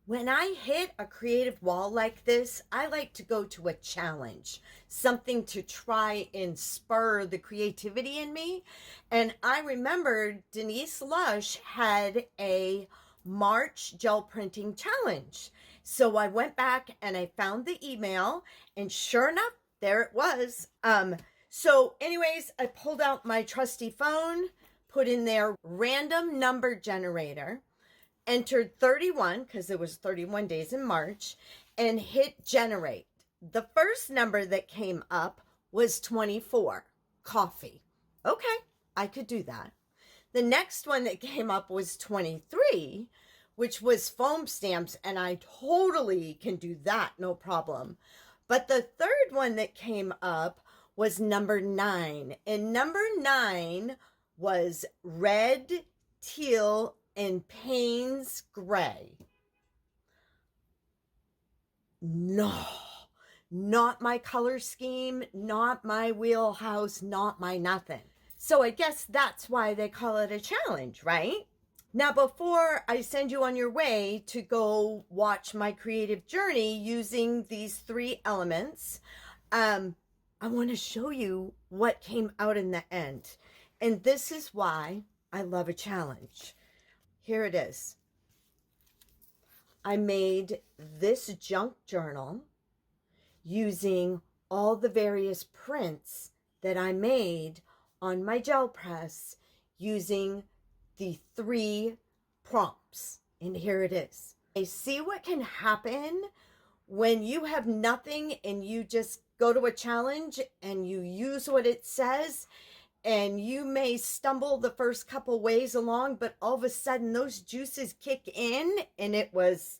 When I hit a creative wall like this, I like to go to a challenge, something to try and spur the creativity in me. And I remembered Denise Lush had a March gel printing challenge. So I went back and I found the email, and sure enough, there it was. So anyways, I pulled out my trusty phone, put in there random number generator, entered 31 because it was 31 days in March, and hit generate. The first number that came up was 24, coffee. Okay, I could do that. The next one that came up was 23, which was foam stamps, and I totally can do that, no problem. But the third one that came up was number 9, and number 9 was red, teal, and Payne's gray. No, not my color scheme, not my wheelhouse, not my nothing. So I guess that's why they call it a challenge, right? Now, before I send you on your way to go watch my creative journey using these 3 elements, I want to show you what came out in the end. And this is why I love a challenge. Here it is. I made this junk journal using all the various prints that I made on my gel press using the 3 prompts. And here it is. I see what can happen when you have nothing and you just go to a challenge and you use what it says. And you may stumble the first couple ways along, but all of a sudden those juices kick in, and it was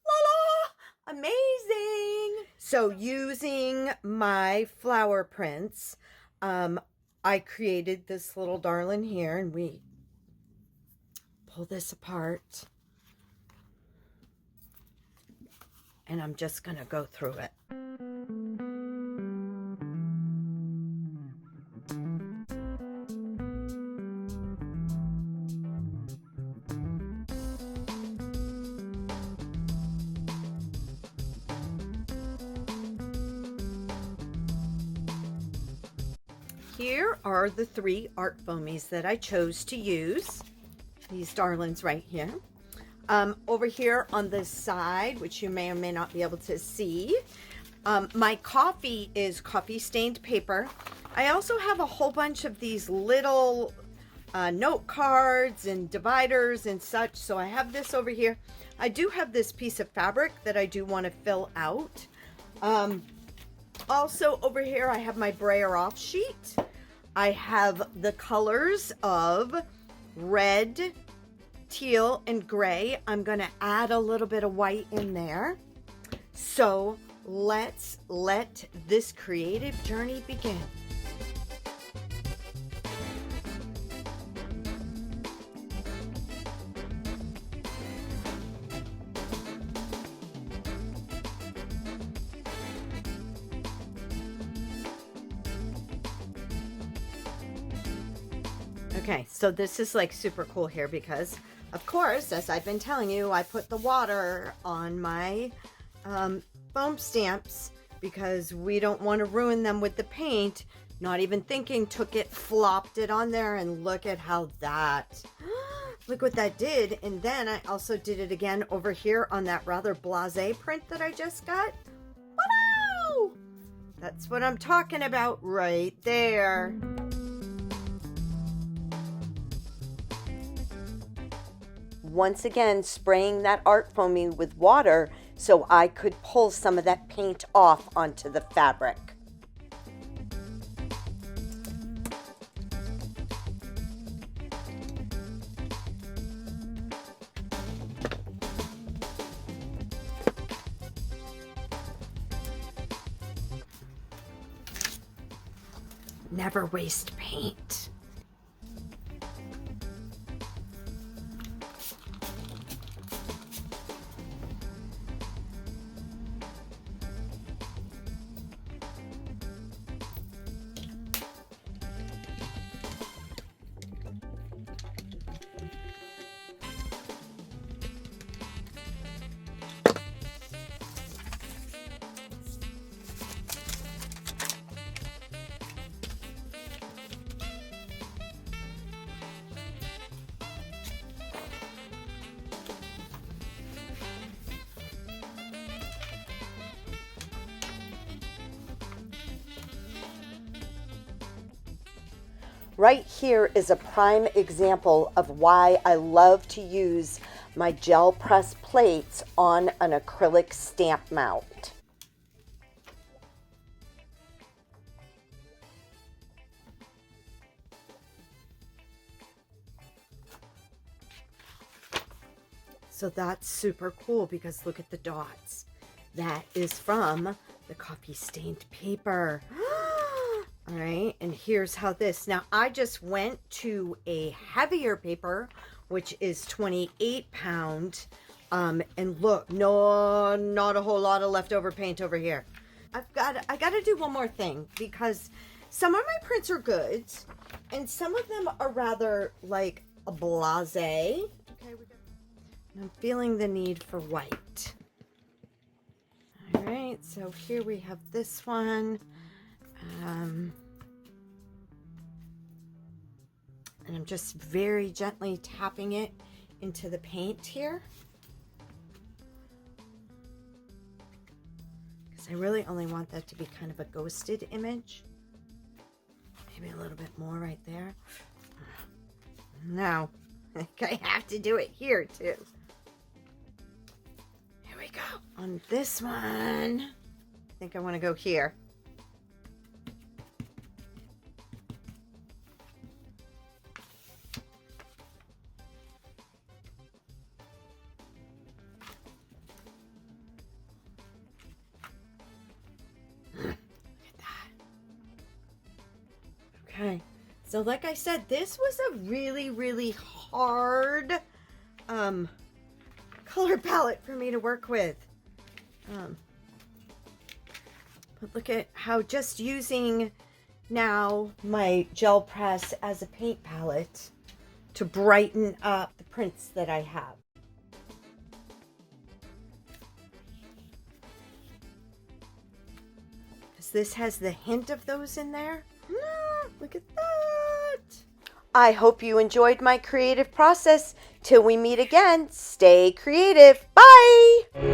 la la amazing. So using my flower prints, I created this little darling here, and we pull this apart, and I'm just gonna go through it. Here are the 3 ArtFoamies that I chose to use. These darlings right here. Over here on the side, which you may or may not be able to see, my coffee is coffee stained paper. I also have a whole bunch of these little note cards and dividers and such. So I have this over here. I do have this piece of fabric that I do want to fill out. Also over here, I have my brayer off sheet. I have the colors of red, teal, and gray. I'm going to add a little bit of white in there. So let's let this creative journey begin. Okay, so this is like super cool here because, of course, as I've been telling you, I put the water on my foam stamps because we don't want to ruin them with the paint. Not even thinking, took it, flopped it on there, and look at how that, look what that did. And then I also did it again over here on that rather blasé print that I just got. Wow! That's what I'm talking about right there. Once again, spraying that ArtFoamy with water so I could pull some of that paint off onto the fabric. Never waste paint. Right here is a prime example of why I love to use my gel press plates on an acrylic stamp mount. So that's super cool because look at the dots. That is from the coffee stained paper. All right, and here's how this. Now I just went to a heavier paper, which is 28 pound. And look, no, not a whole lot of leftover paint over here. I gotta do one more thing because some of my prints are good and some of them are rather like a blasé. Okay, I'm feeling the need for white. All right, so here we have this one. And I'm just very gently tapping it into the paint here. Because I really only want that to be kind of a ghosted image. Maybe a little bit more right there. Now, I have to do it here too. Here we go. On this one, I think I want to go here. Okay, so like I said, this was a really, really hard color palette for me to work with. But look at how just using now my gel press as a paint palette to brighten up the prints that I have. Because this has the hint of those in there. Look at that. I hope you enjoyed my creative process. Till we meet again, stay creative. Bye.